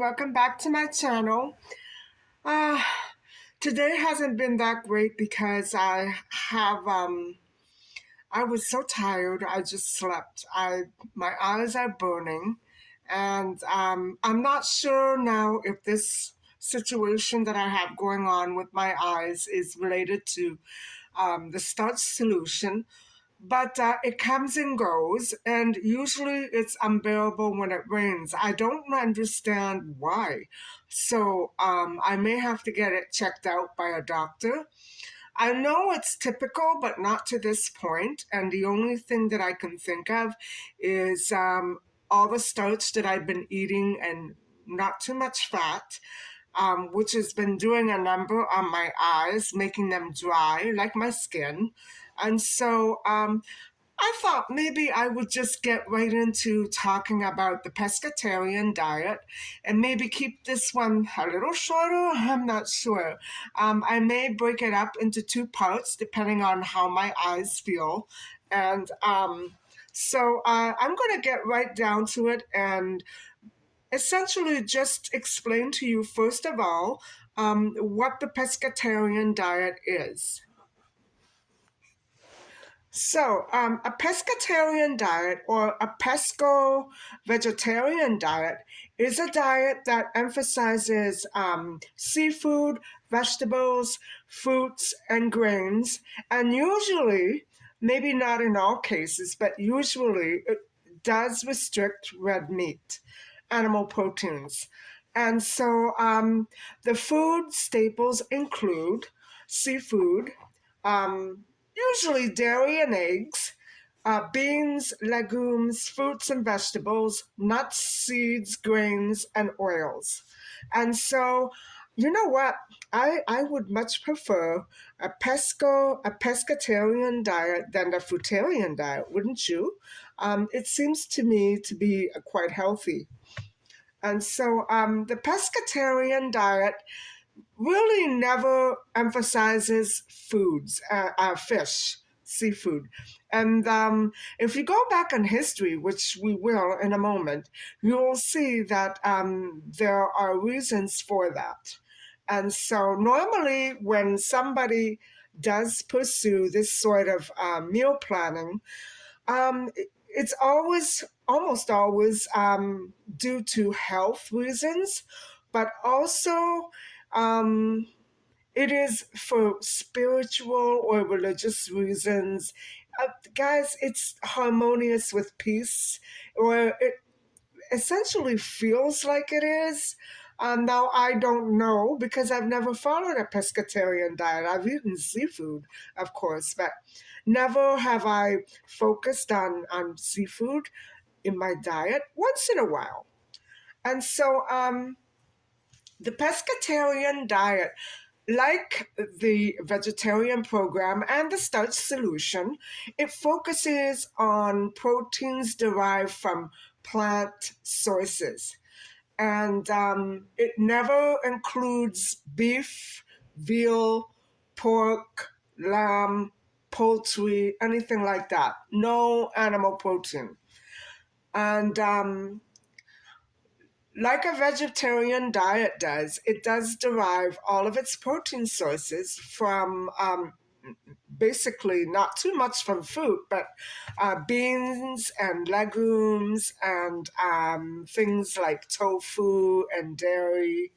welcome back to my channel. Uh, Today hasn't been that great because I was so tired. I just slept. My eyes are burning, and I'm not sure now if this situation that I have going on with my eyes is related to the starch solution. But it comes and goes, and usually it's unbearable when it rains. I don't understand why. So I may have to get it checked out by a doctor. I know it's typical, but not to this point. And the only thing that I can think of is all the starch that I've been eating and not too much fat, which has been doing a number on my eyes, making them dry like my skin. And so I thought maybe I would just get right into talking about the pescatarian diet and maybe keep this one a little shorter. I'm not sure. I may break it up into two parts depending on how my eyes feel. And I'm going to get right down to it and essentially just explain to you, first of all, what the pescatarian diet is. So, a pescatarian diet or a pesco-vegetarian diet is a diet that emphasizes seafood, vegetables, fruits, and grains, and usually, maybe not in all cases, but usually it does restrict red meat, animal proteins. And so the food staples include seafood, um, usually dairy and eggs, beans, legumes, fruits and vegetables, nuts, seeds, grains, and oils. And so, you know what? I would much prefer a pescatarian diet than a fruitarian diet, wouldn't you? It seems to me to be quite healthy. And so the pescatarian diet really never emphasizes fish, seafood. And if you go back in history, which we will in a moment, you will see that there are reasons for that. And so normally when somebody does pursue this sort of meal planning, it's almost always due to health reasons, but also um, it is for spiritual or religious reasons. Guys, it's harmonious with peace, or it essentially feels like it is. Now, I don't know because I've never followed a pescatarian diet. I've eaten seafood, of course, but never have I focused on seafood in my diet, once in a while. And so the pescatarian diet, like the vegetarian program and the starch solution, it focuses on proteins derived from plant sources. And it never includes beef, veal, pork, lamb, poultry, anything like that. No animal protein. And like a vegetarian diet does, it does derive all of its protein sources from basically not too much from fruit, but beans and legumes and things like tofu and dairy,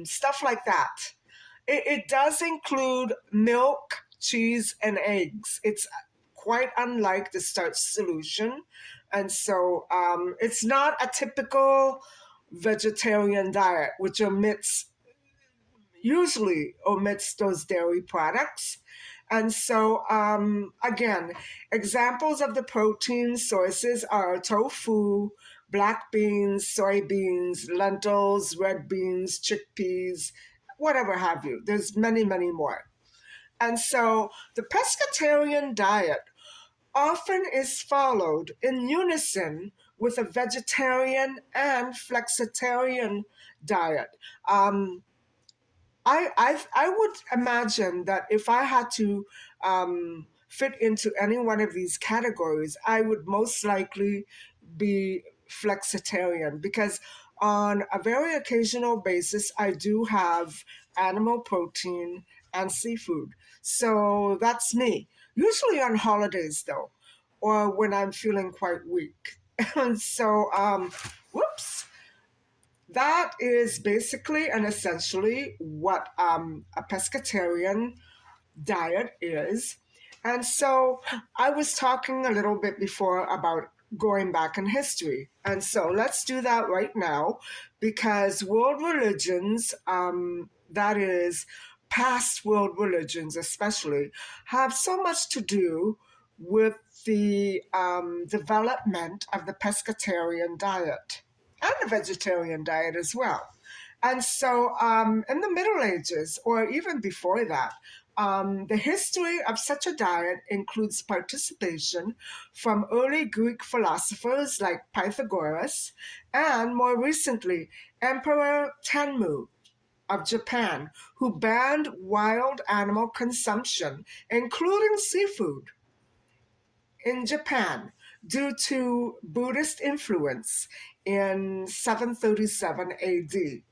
stuff like that. It does include milk, cheese, and eggs. It's quite unlike the starch solution. And so it's not a typical vegetarian diet, which usually omits those dairy products. And so, again, examples of the protein sources are tofu, black beans, soybeans, lentils, red beans, chickpeas, whatever have you. There's many, many more. And so the pescatarian diet often is followed in unison with a vegetarian and flexitarian diet. I would imagine that if I had to fit into any one of these categories, I would most likely be flexitarian because on a very occasional basis, I do have animal protein and seafood. So that's me. Usually on holidays, though, or when I'm feeling quite weak. And so, whoops, that is basically and essentially what a pescatarian diet is. And so I was talking a little bit before about going back in history. And so let's do that right now because world religions, that is, past world religions especially, have so much to do with the development of the pescatarian diet and the vegetarian diet as well. And so, in the Middle Ages, or even before that, the history of such a diet includes participation from early Greek philosophers like Pythagoras and, more recently, Emperor Tenmu of Japan, who banned wild animal consumption, including seafood, in Japan due to Buddhist influence in 737 AD.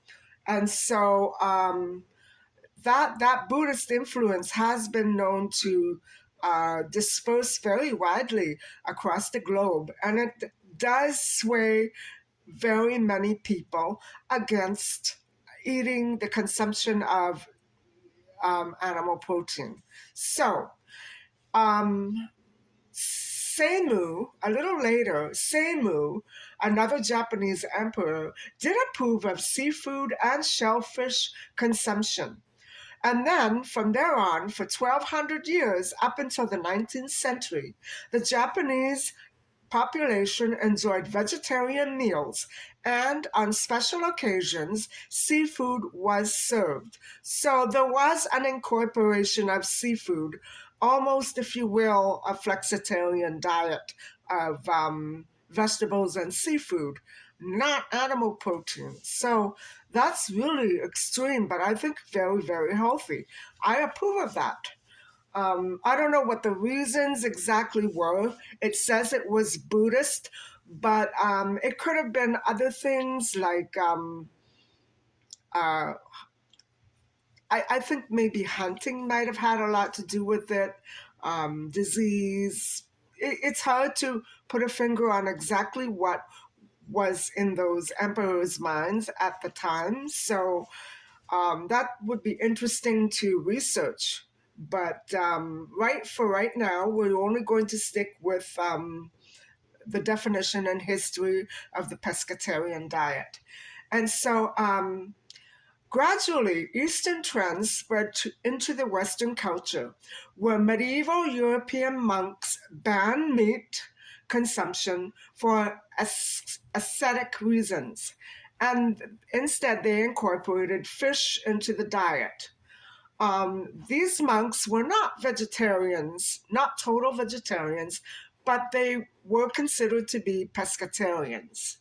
And so that Buddhist influence has been known to disperse very widely across the globe, and it does sway very many people against eating the consumption of animal protein. So, Seimu, a little later, Seimu, another Japanese emperor, did approve of seafood and shellfish consumption. And then from there on, for 1200 years, up until the 19th century, the Japanese population enjoyed vegetarian meals, and on special occasions, seafood was served. So there was an incorporation of seafood, almost, if you will, a flexitarian diet of vegetables and seafood, not animal protein. So that's really extreme, but I think very, very healthy. I approve of that. I don't know what the reasons exactly were. It says it was Buddhist, but it could have been other things like uh, I think maybe hunting might have had a lot to do with it, disease. It's hard to put a finger on exactly what was in those emperors' minds at the time. So that would be interesting to research. But right now, we're only going to stick with the definition and history of the pescatarian diet. And so gradually, Eastern trends spread into the Western culture, where medieval European monks banned meat consumption for ascetic reasons, and instead they incorporated fish into the diet. These monks were not vegetarians, not total vegetarians, but they were considered to be pescatarians.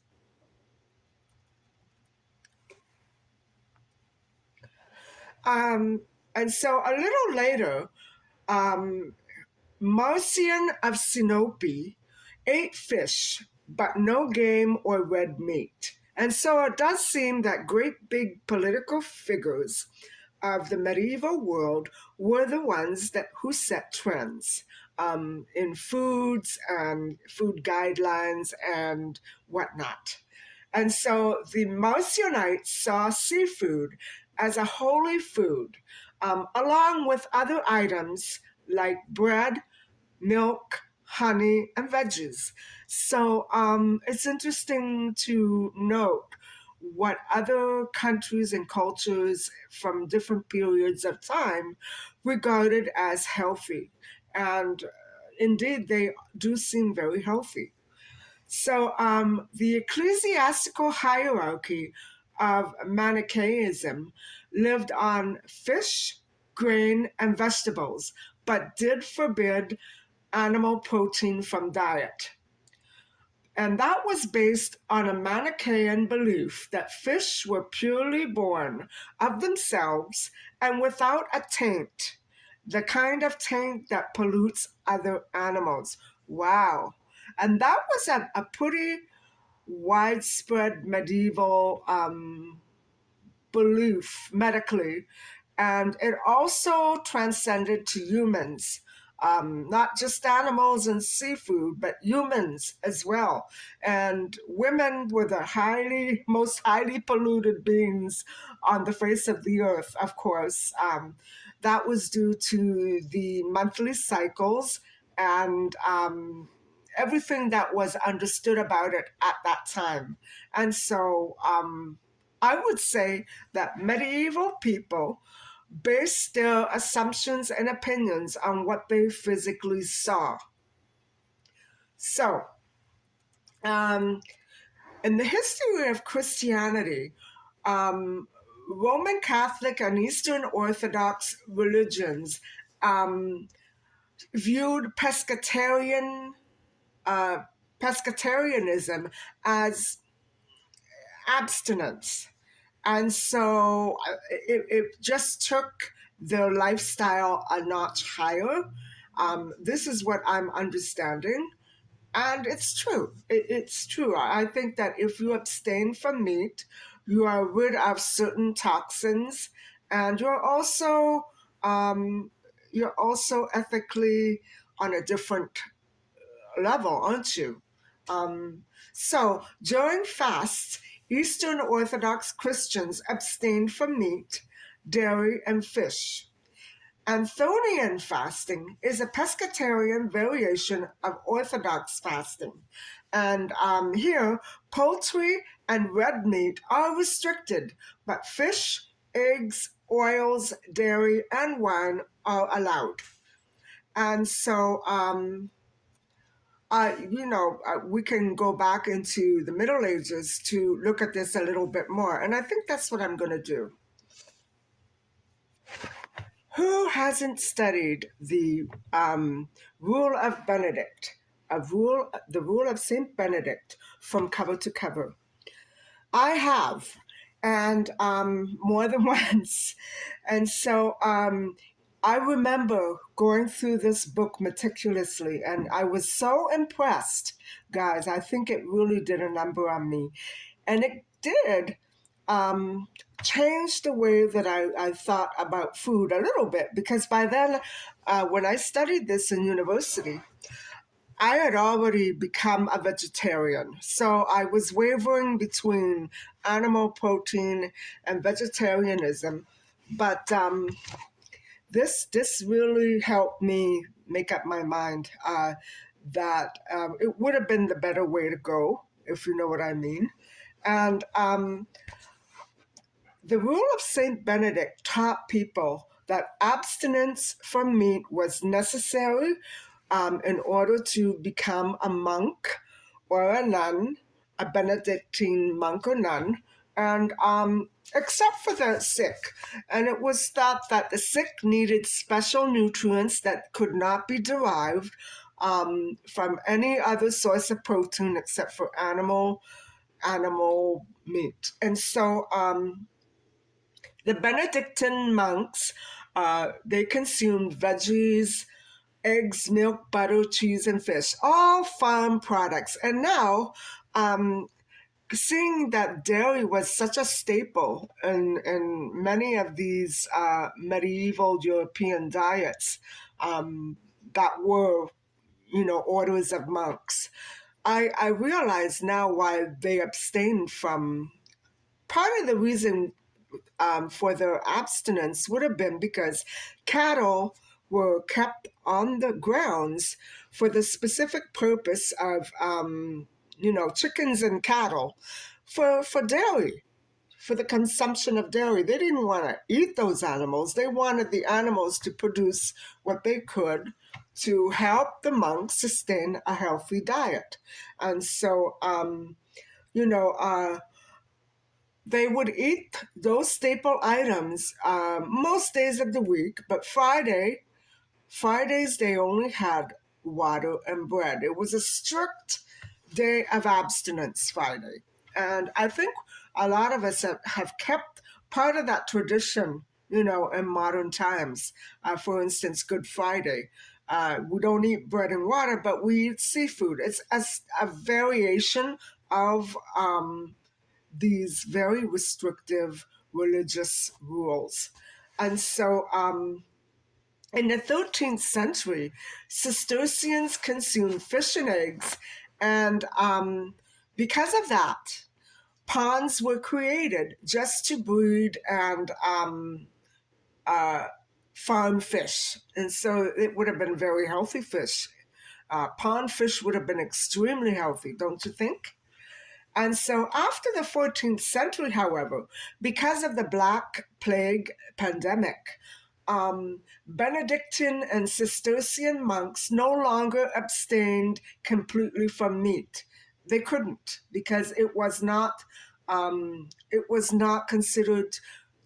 Um, and so a little later, um, Marcion of Sinope ate fish, but no game or red meat. And so it does seem that great big political figures of the medieval world were the ones who set trends in foods and food guidelines and whatnot. And so the Marcionites saw seafood as a holy food, along with other items like bread, milk, honey, and veggies. So it's interesting to note what other countries and cultures from different periods of time regarded as healthy. And indeed, they do seem very healthy. So the ecclesiastical hierarchy of Manichaeism lived on fish, grain, and vegetables, but did forbid animal protein from diet. And that was based on a Manichaean belief that fish were purely born of themselves and without a taint, the kind of taint that pollutes other animals. Wow. And that was a pretty widespread medieval belief medically, and it also transcended to humans. Not just animals and seafood, but humans as well. And women were the most highly polluted beings on the face of the earth, of course. That was due to the monthly cycles and everything that was understood about it at that time. And so I would say that medieval people based their assumptions and opinions on what they physically saw. So, um, in the history of Christianity, um, Roman Catholic and Eastern Orthodox religions um, viewed uh, pescatarianism as abstinence. And so it just took their lifestyle a notch higher. This is what I'm understanding. And it's true. It's true. I think that if you abstain from meat, you are rid of certain toxins, and um, you're also ethically on a different level, aren't you? So during fasts, Eastern Orthodox Christians abstained from meat, dairy, and fish. Anthonian fasting is a pescatarian variation of Orthodox fasting. And here, poultry and red meat are restricted, but fish, eggs, oils, dairy, and wine are allowed. And so, we can go back into the Middle Ages to look at this a little bit more. And I think that's what I'm going to do. Who hasn't studied the rule of Benedict, the rule of Saint Benedict from cover to cover? I have, and more than once. And so I remember going through this book meticulously, and I was so impressed, guys. I think it really did a number on me. And it did um, change the way that I thought about food a little bit, because by then, when I studied this in university, I had already become a vegetarian. So I was wavering between animal protein and vegetarianism. But this really helped me make up my mind that it would have been the better way to go, if you know what I mean. And the rule of Saint Benedict taught people that abstinence from meat was necessary in order to become a monk or a nun, a Benedictine monk or nun, and except for the sick. And it was thought that the sick needed special nutrients that could not be derived from any other source of protein except for animal meat. And so the Benedictine monks, they consumed veggies, eggs, milk, butter, cheese, and fish, all farm products. And now, seeing that dairy was such a staple in many of these medieval European diets that were, orders of monks, I realize now why they abstained from. Part of the reason for their abstinence would have been because cattle were kept on the grounds for the specific purpose of, chickens and cattle for dairy, for the consumption of dairy. They didn't want to eat those animals. They wanted the animals to produce what they could to help the monks sustain a healthy diet. And so, you know, uh, they would eat those staple items most days of the week, but Fridays they only had water and bread. It was a strict day of abstinence, Friday. And I think a lot of us have kept part of that tradition, in modern times. For instance, Good Friday. We don't eat bread and water, but we eat seafood. It's a variation of these very restrictive religious rules. And so in the 13th century, Cistercians consumed fish and eggs, and because of that, ponds were created just to breed and uh, farm fish. And so it would have been very healthy fish. Pond fish would have been extremely healthy, don't you think? And so after the 14th century, however, because of the Black Plague pandemic, Benedictine and Cistercian monks no longer abstained completely from meat. They couldn't because it was not considered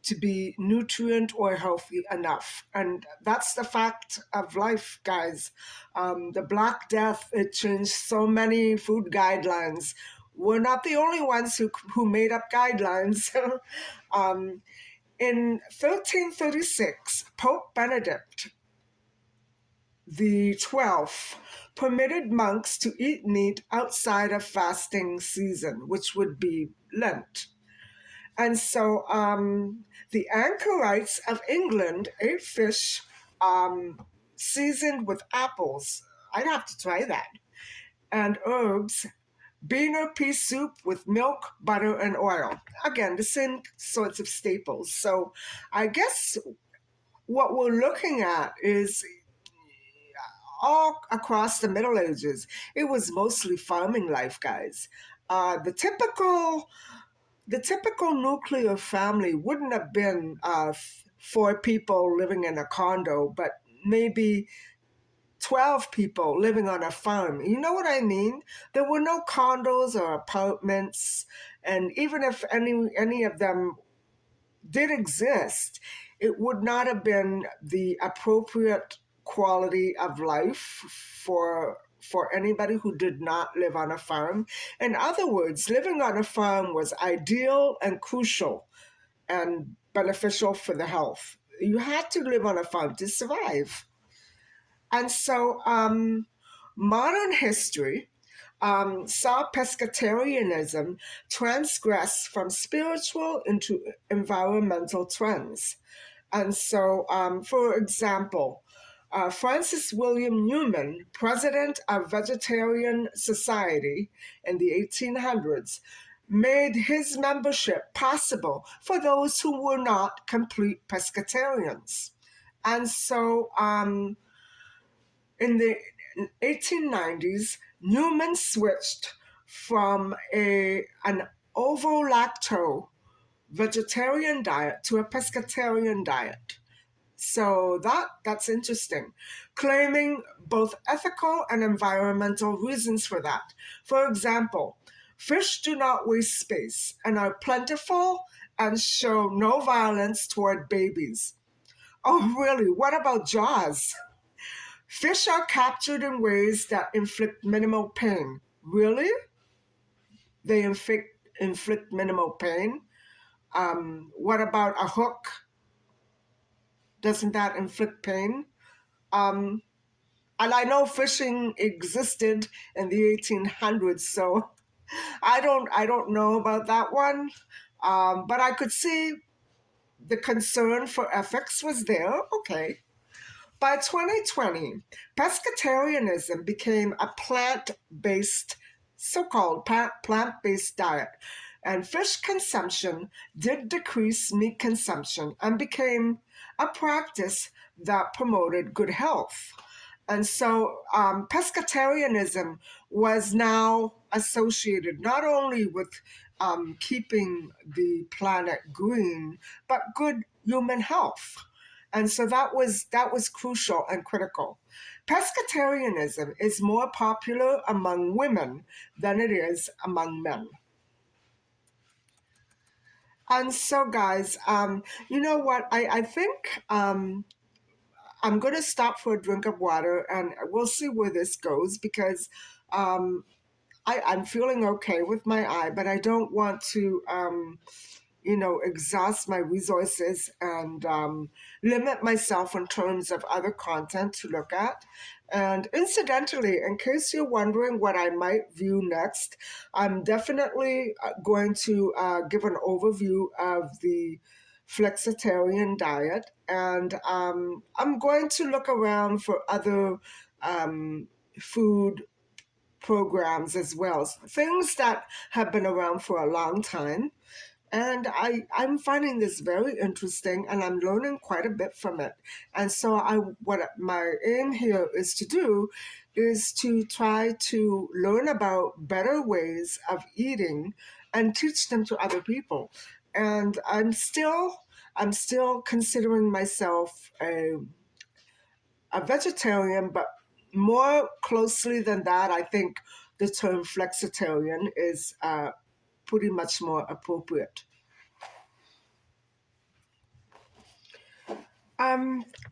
to be nutrient or healthy enough. And that's the fact of life, guys. The Black Death, it changed so many food guidelines. We're not the only ones who made up guidelines. um, in 1336, Pope Benedict the 12th permitted monks to eat meat outside of fasting season, which would be Lent. And so the anchorites of England ate fish seasoned with apples. I'd have to try that. And herbs, beaner pea soup with milk, butter, and oil. Again, the same sorts of staples. So I guess what we're looking at is all across the Middle Ages, it was mostly farming life, guys. The typical nuclear family wouldn't have been four people living in a condo, but maybe 12 people living on a farm. You know what I mean? There were no condos or apartments, and even if any of them did exist, it would not have been the appropriate quality of life for anybody who did not live on a farm. In other words, living on a farm was ideal and crucial and beneficial for the health. You had to live on a farm to survive. And so modern history saw pescatarianism transgress from spiritual into environmental trends. And so, for example, Francis William Newman, president of Vegetarian Society in the 1800s, made his membership possible for those who were not complete pescatarians. And so, in the 1890s, Newman switched from an ovo-lacto vegetarian diet to a pescatarian diet. So that's interesting, claiming both ethical and environmental reasons for that. For example, fish do not waste space and are plentiful and show no violence toward babies. Oh, really? What about Jaws? Fish are captured in ways that inflict minimal pain. Really? They inflict minimal pain? What about a hook? Doesn't that inflict pain? Um, and I know fishing existed in the 1800s, so I don't know about that one. But I could see the concern for ethics was there. Okay. By 2020, pescatarianism became a plant-based, so-called plant-based diet, and fish consumption did decrease meat consumption and became a practice that promoted good health. And so pescatarianism was now associated not only with keeping the planet green, but good human health. And so that was crucial and critical. Pescatarianism is more popular among women than it is among men. And so, guys, you know what? I think I'm going to stop for a drink of water and we'll see where this goes because I'm feeling okay with my eye, but I don't want to exhaust my resources and limit myself in terms of other content to look at. And incidentally, in case you're wondering what I might view next, I'm definitely going to give an overview of the flexitarian diet, and I'm going to look around for other food programs as well, things that have been around for a long time. And I'm finding this very interesting, and I'm learning quite a bit from it. And so what my aim here is to do is to try to learn about better ways of eating and teach them to other people. And I'm still considering myself a vegetarian, but more closely than that, I think the term flexitarian is pretty much more appropriate.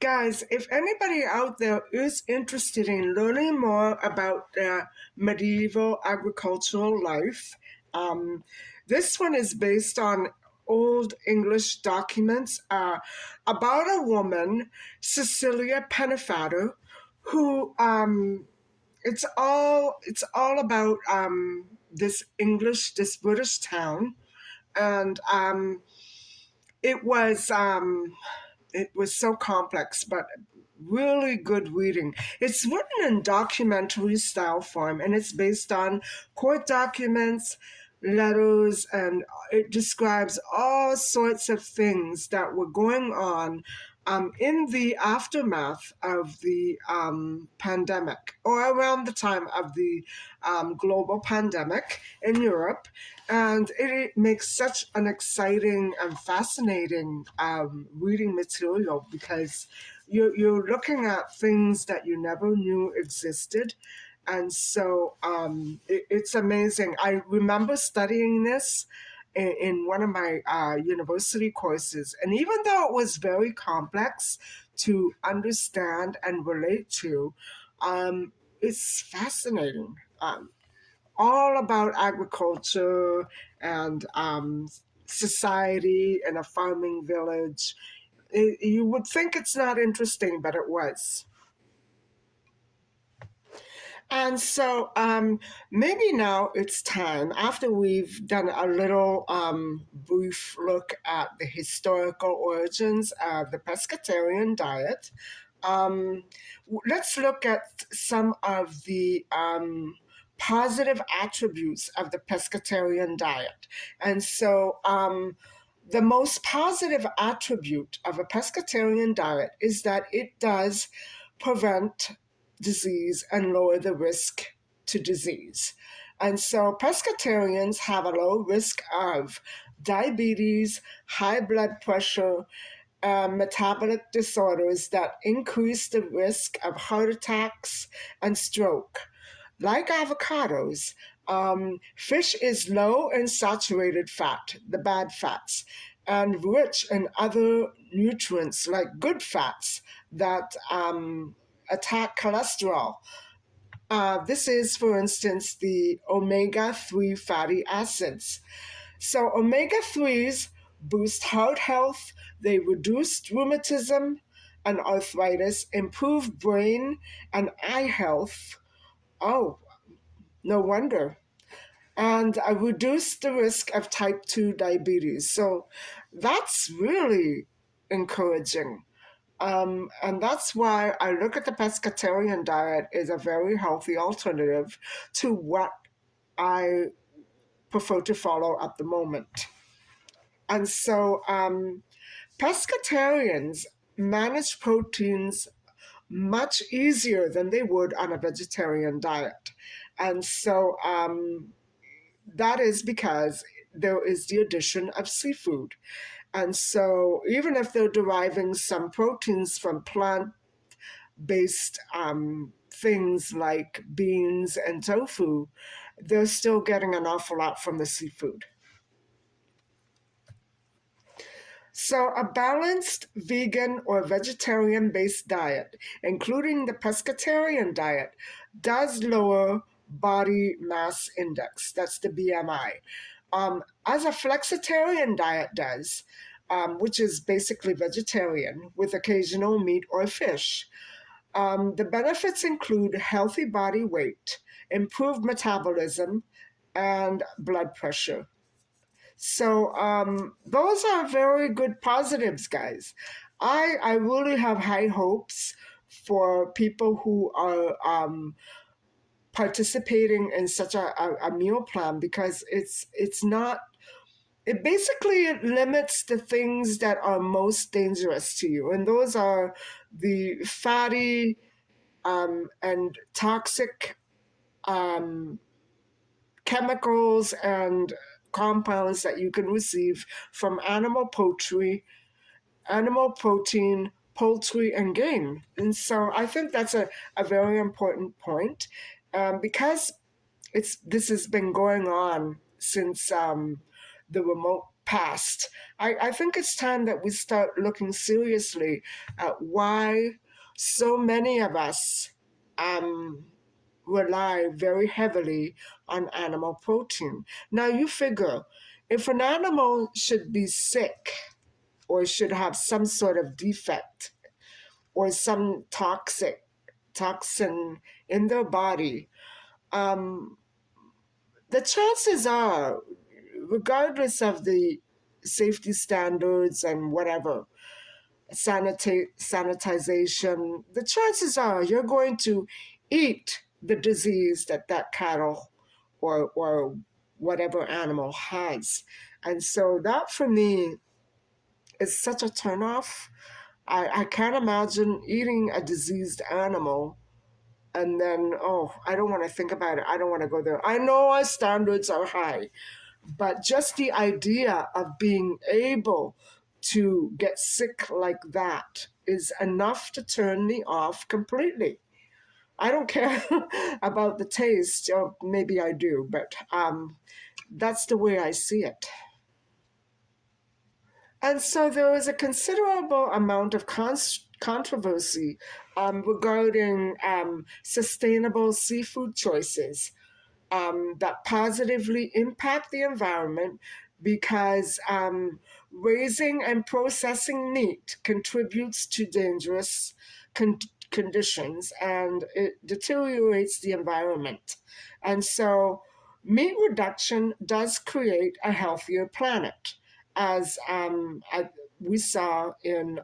Guys, if anybody out there is interested in learning more about medieval agricultural life, um, this one is based on Old English documents about a woman, Cecilia Pennefather, who it's all about this British town, and it was um, it was so complex, but really good reading. It's written in documentary style form, and it's based on court documents, letters, and it describes all sorts of things that were going on in the aftermath of the pandemic, or around the time of the global pandemic in Europe. And it makes such an exciting and fascinating reading material, because you're looking at things that you never knew existed. And so it's amazing. I remember studying this in one of my university courses. And even though it was very complex to understand and relate to, it's fascinating. All about agriculture and society in a farming village. You would think it's not interesting, but it was. And so maybe now it's time, after we've done a little brief look at the historical origins of the pescatarian diet, um, let's look at some of the positive attributes of the pescatarian diet. And so the most positive attribute of a pescatarian diet is that it does prevent disease and lower the risk to disease. And so pescatarians have a low risk of diabetes, high blood pressure, metabolic disorders that increase the risk of heart attacks and stroke. Like avocados, fish is low in saturated fat, the bad fats, and rich in other nutrients like good fats that attack cholesterol. This is, for instance, the omega-3 fatty acids. So omega-3s boost heart health, they reduce rheumatism and arthritis, improve brain and eye health. Oh, no wonder. And reduce the risk of type 2 diabetes. So that's really encouraging. And that's why I look at the pescatarian diet as a very healthy alternative to what I prefer to follow at the moment. And so pescatarians manage proteins much easier than they would on a vegetarian diet. And so that is because there is the addition of seafood. And so even if they're deriving some proteins from plant based things like beans and tofu, they're still getting an awful lot from the seafood. So, a balanced vegan or vegetarian based diet, including the pescatarian diet, does lower body mass index, that's the BMI, as a flexitarian diet does, which is basically vegetarian with occasional meat or fish. The benefits include healthy body weight, improved metabolism, and blood pressure. So those are very good positives, guys. I really have high hopes for people who are participating in such a meal plan because it's not, it basically limits the things that are most dangerous to you, and those are the fatty and toxic um, chemicals and compounds that you can receive from animal protein, poultry, and game. And so I think that's a very important point because this has been going on since the remote past. I think it's time that we start looking seriously at why so many of us um, rely very heavily on animal protein. Now, you figure if an animal should be sick or should have some sort of defect or some toxin in their body, um, the chances are, regardless of the safety standards and whatever, sanitization, the chances are you're going to eat the disease that that cattle or whatever animal has. And so that for me is such a turnoff. I can't imagine eating a diseased animal and then, oh, I don't want to think about it. I don't want to go there. I know our standards are high, but just the idea of being able to get sick like that is enough to turn me off completely. I don't care about the taste, or maybe I do, but that's the way I see it. And so there is a considerable amount of controversy regarding sustainable seafood choices that positively impact the environment because raising and processing meat contributes to dangerous con- conditions and it deteriorates the environment. And so, meat reduction does create a healthier planet, as we saw in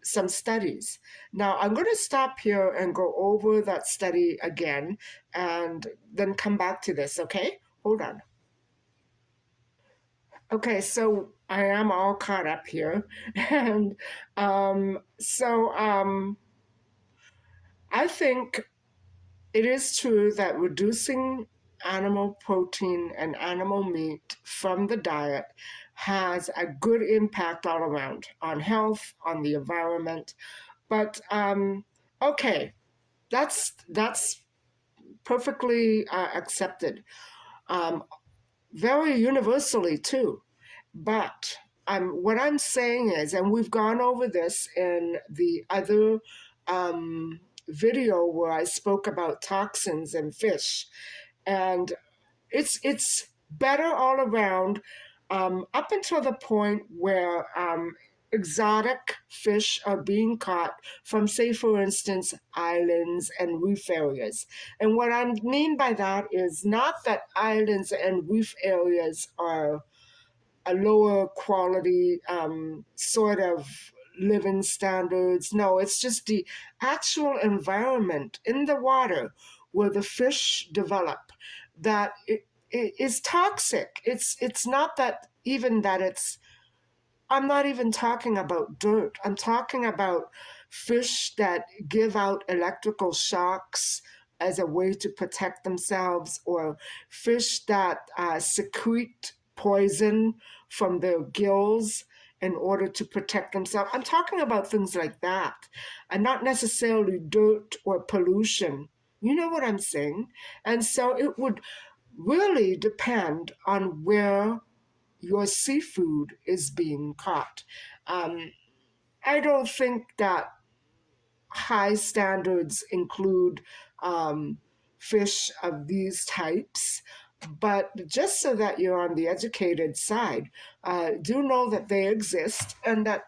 some studies. Now, I'm going to stop here and go over that study again and then come back to this, okay? Hold on. Okay, so I am all caught up here. And I think it is true that reducing animal protein and animal meat from the diet has a good impact all around on health, on the environment. But okay, that's perfectly accepted, um, very universally too. But what I'm saying is, and we've gone over this in the other video where I spoke about toxins in fish, and it's better all around up until the point where exotic fish are being caught from, say, for instance, islands and reef areas. And what I mean by that is not that islands and reef areas are a lower quality sort of living standards. No, it's just the actual environment in the water where the fish develop that it is toxic. It's not that even that it's, I'm not even talking about dirt. I'm talking about fish that give out electrical shocks as a way to protect themselves, or fish that secrete poison from their gills in order to protect themselves. I'm talking about things like that, and not necessarily dirt or pollution. You know what I'm saying? And so it would really depend on where your seafood is being caught. Um, I don't think that high standards include fish of these types. But just so that you're on the educated side, do know that they exist and that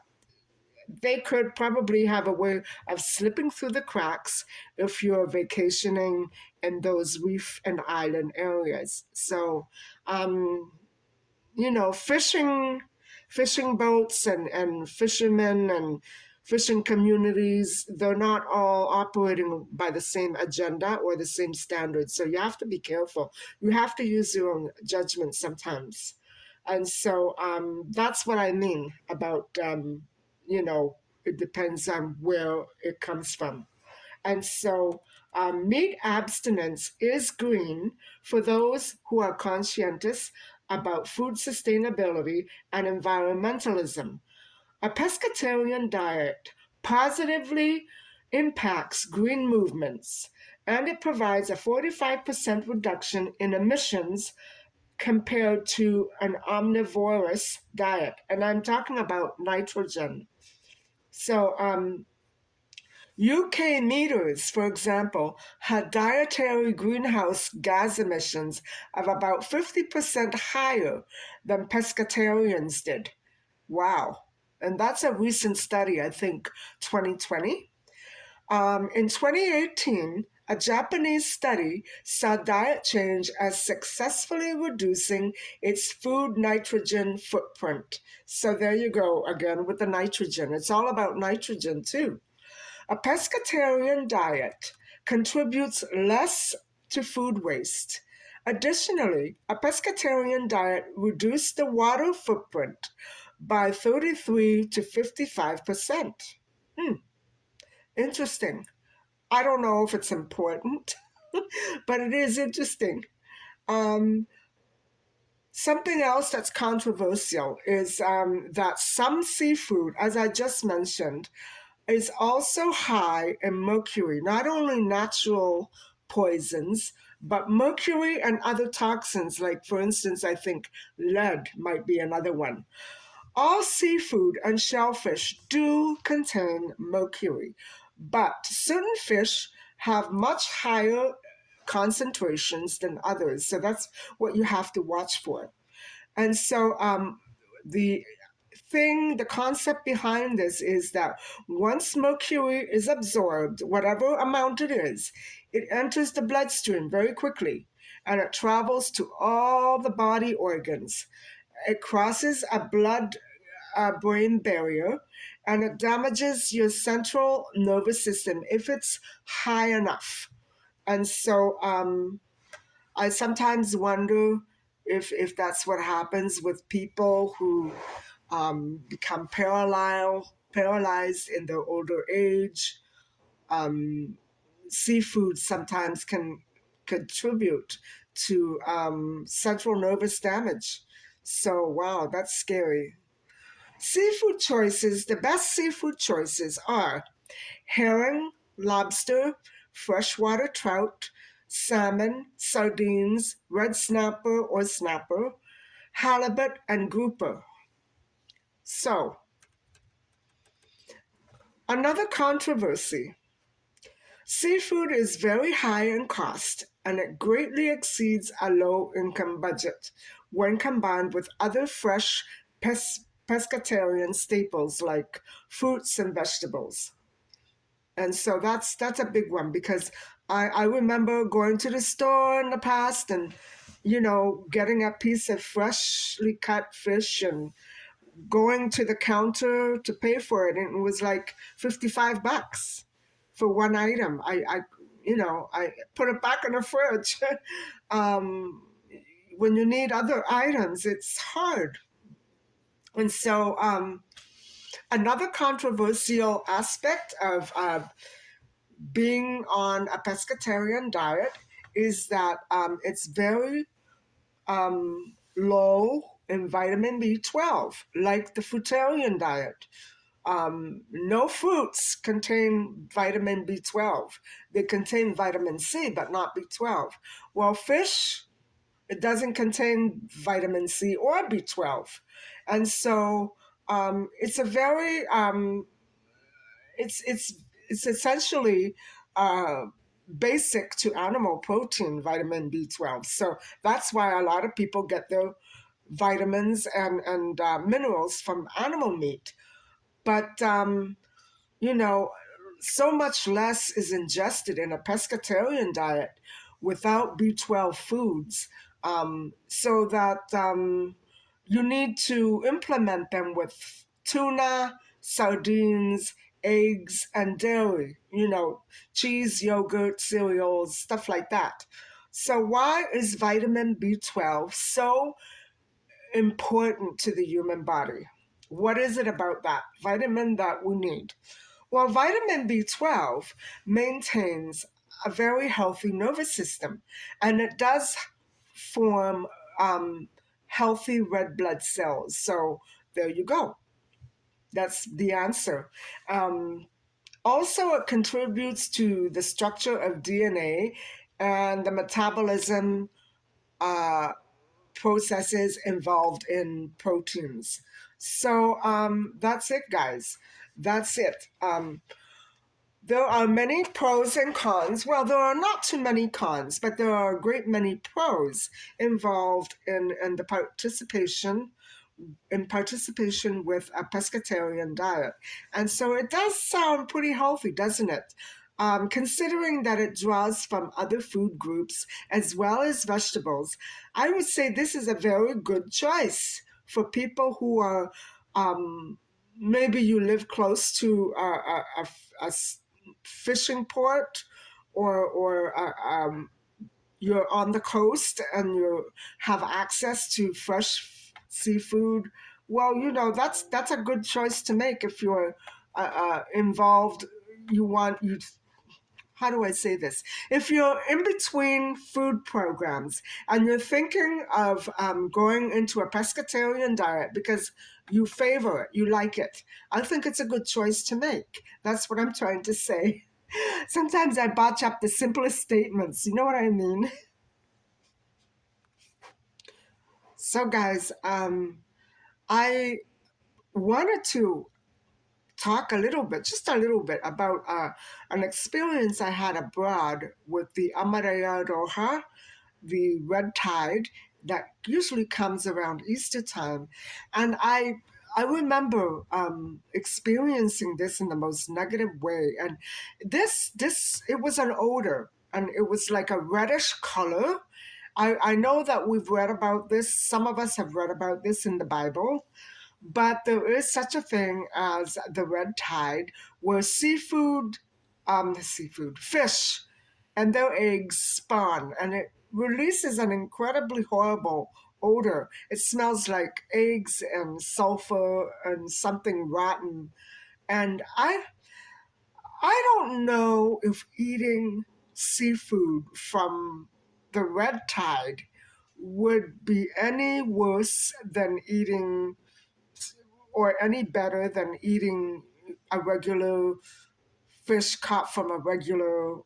they could probably have a way of slipping through the cracks if you're vacationing in those reef and island areas. So, um, fishing boats and fishermen and fishing communities, they're not all operating by the same agenda or the same standards. So you have to be careful. You have to use your own judgment sometimes. And so that's what I mean about, you know, it depends on where it comes from. And so meat abstinence is green for those who are conscientious about food sustainability and environmentalism. A pescatarian diet positively impacts green movements, and it provides a 45% reduction in emissions compared to an omnivorous diet. And I'm talking about nitrogen. So, UK meters, for example, had dietary greenhouse gas emissions of about 50% higher than pescatarians did. Wow. And that's a recent study, I think 2020. In 2018, a Japanese study saw diet change as successfully reducing its food nitrogen footprint. So there you go again with the nitrogen. It's all about nitrogen too. A pescatarian diet contributes less to food waste. Additionally, a pescatarian diet reduced the water footprint by 33 to 55%. Hmm, interesting. I don't know if it's important, but it is interesting. Um, Something else that's controversial is that some seafood, as I just mentioned, is also high in mercury, not only natural poisons, but mercury and other toxins, like, for instance, I think lead might be another one. All seafood and shellfish do contain mercury, but certain fish have much higher concentrations than others. So that's what you have to watch for. And so the the concept behind this is that once mercury is absorbed, whatever amount it is, it enters the bloodstream very quickly and it travels to all the body organs. It crosses a blood brain barrier and it damages your central nervous system if it's high enough. And so I sometimes wonder if that's what happens with people who become paralyzed in their older age. Um, Seafood sometimes can contribute to central nervous damage. So, wow, that's scary. Seafood choices, the best seafood choices are herring, lobster, freshwater trout, salmon, sardines, red snapper or snapper, halibut, and grouper. So, another controversy. Seafood is very high in cost and it greatly exceeds a low income budget when combined with other fresh pescatarian staples like fruits and vegetables. And so that's a big one because I remember going to the store in the past and getting a piece of freshly cut fish and going to the counter to pay for it, and it was like $55 for one item. I put it back in the fridge. um, when you need other items, it's hard. And so another controversial aspect of being on a pescatarian diet is that it's very low in vitamin B12, like the fruitarian diet. No fruits contain vitamin B12. They contain vitamin C, but not B12. Well, fish, it doesn't contain vitamin C or B12. And so it's a very, it's essentially uh, basic to animal protein, vitamin B12. So that's why a lot of people get their vitamins and minerals from animal meat. But you know, so much less is ingested in a pescatarian diet without B12 foods, so that you need to implement them with tuna, sardines, eggs, and dairy, cheese, yogurt, cereals, stuff like that. So, why is vitamin B12 so important to the human body? What is it about that vitamin that we need? Well, vitamin B12 maintains a very healthy nervous system, and it does form healthy red blood cells. So there you go. That's the answer. Um, Also, it contributes to the structure of DNA and the metabolism uh, processes involved in proteins. So that's it, guys. That's it. There are many pros and cons. Well, there are not too many cons, but there are a great many pros involved in the participation with a pescatarian diet. And so it does sound pretty healthy, doesn't it? Considering that it draws from other food groups as well as vegetables, I would say this is a very good choice for people who are maybe you live close to a fishing port, or you're on the coast and you have access to fresh seafood. Well, that's a good choice to make if you're involved. You want you How do I say this? If you're in between food programs and you're thinking of going into a pescatarian diet because you favor it, you like it, I think it's a good choice to make. That's what I'm trying to say. Sometimes I botch up the simplest statements. You know what I mean? So, guys, I wanted to talk a little bit, just a little bit, about an experience I had abroad with the Amaraya Roja, the red tide that usually comes around Easter time. And I remember experiencing this in the most negative way. And it was an odor, and it was like a reddish color. I know that we've read about this. Some of us have read about this in the Bible, but there is such a thing as the red tide, where fish, and their eggs spawn, and it releases an incredibly horrible odor. It smells like eggs and sulfur and something rotten. And I don't know if eating seafood from the red tide would be any worse than eating, or any better than eating a regular fish caught from a regular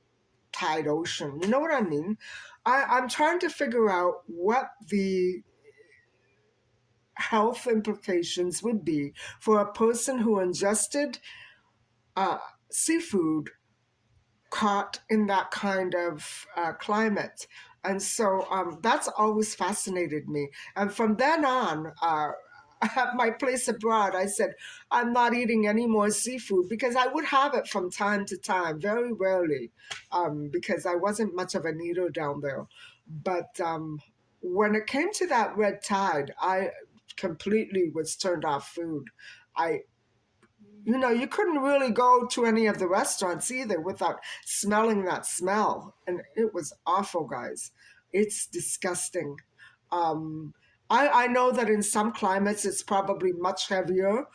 tide ocean. You know what I mean? I'm trying to figure out what the health implications would be for a person who ingested uh, seafood caught in that kind of climate. And so that's always fascinated me. And from then on, at my place abroad, I said, I'm not eating any more seafood, because I would have it from time to time, very rarely, because I wasn't much of an eater down there. But when it came to that red tide, I completely was turned off food. I you couldn't really go to any of the restaurants either without smelling that smell. And it was awful, guys. It's disgusting. Um, I know that in some climates it's probably much heavier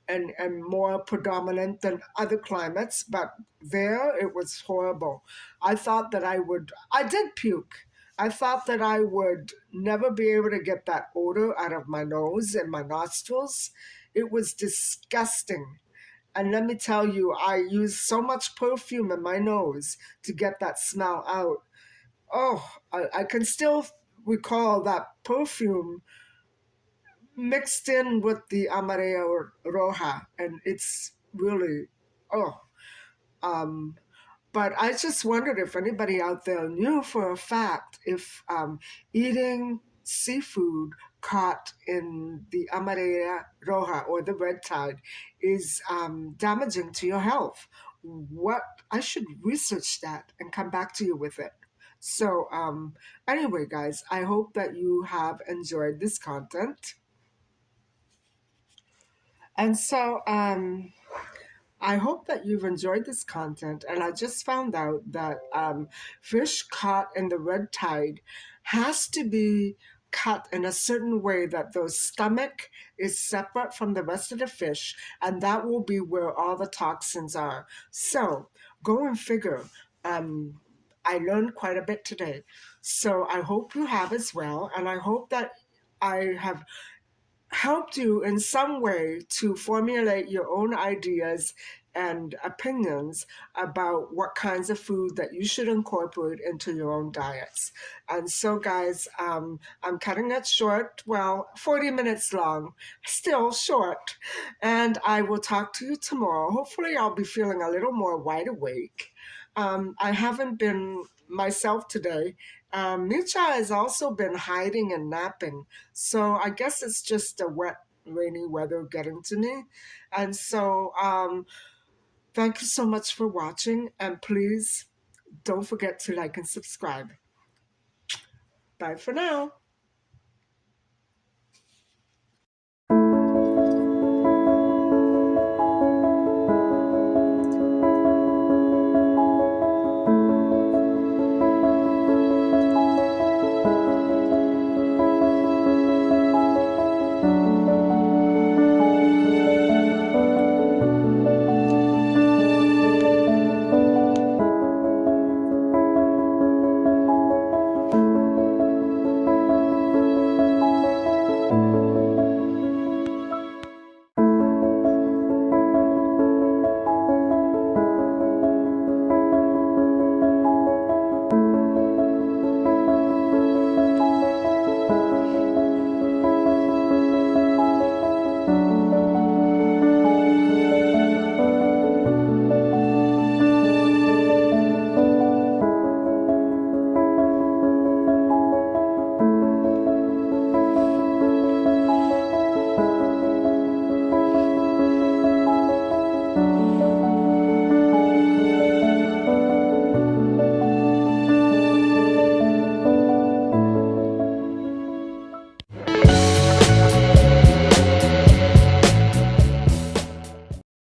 and more predominant than other climates, but there it was horrible. I did puke. I thought that I would never be able to get that odor out of my nose and my nostrils. It was disgusting. And let me tell you, I used so much perfume in my nose to get that smell out. Oh, I can still recall that perfume mixed in with the Amareo Roja, and it's really, oh, um, But I just wondered if anybody out there knew for a fact if eating seafood caught in the Amarilla Roja or the red tide is damaging to your health. What I should research that and come back to you with it. So, anyway, guys, I hope that you have enjoyed this content. And so, I hope that you've enjoyed this content. And I just found out that fish caught in the red tide has to be cut in a certain way that the stomach is separate from the rest of the fish, and that will be where all the toxins are. So go and figure. I learned quite a bit today. So I hope you have as well. And I hope that I have helped you in some way to formulate your own ideas and opinions about what kinds of food that you should incorporate into your own diets. And so, guys, I'm cutting it short. Well, 40 minutes long, still short. And I will talk to you tomorrow. Hopefully, I'll be feeling a little more wide awake. I haven't been myself today. Micha has also been hiding and napping. So I guess it's just the wet, rainy weather getting to me. And so thank you so much for watching. And please don't forget to like and subscribe. Bye for now.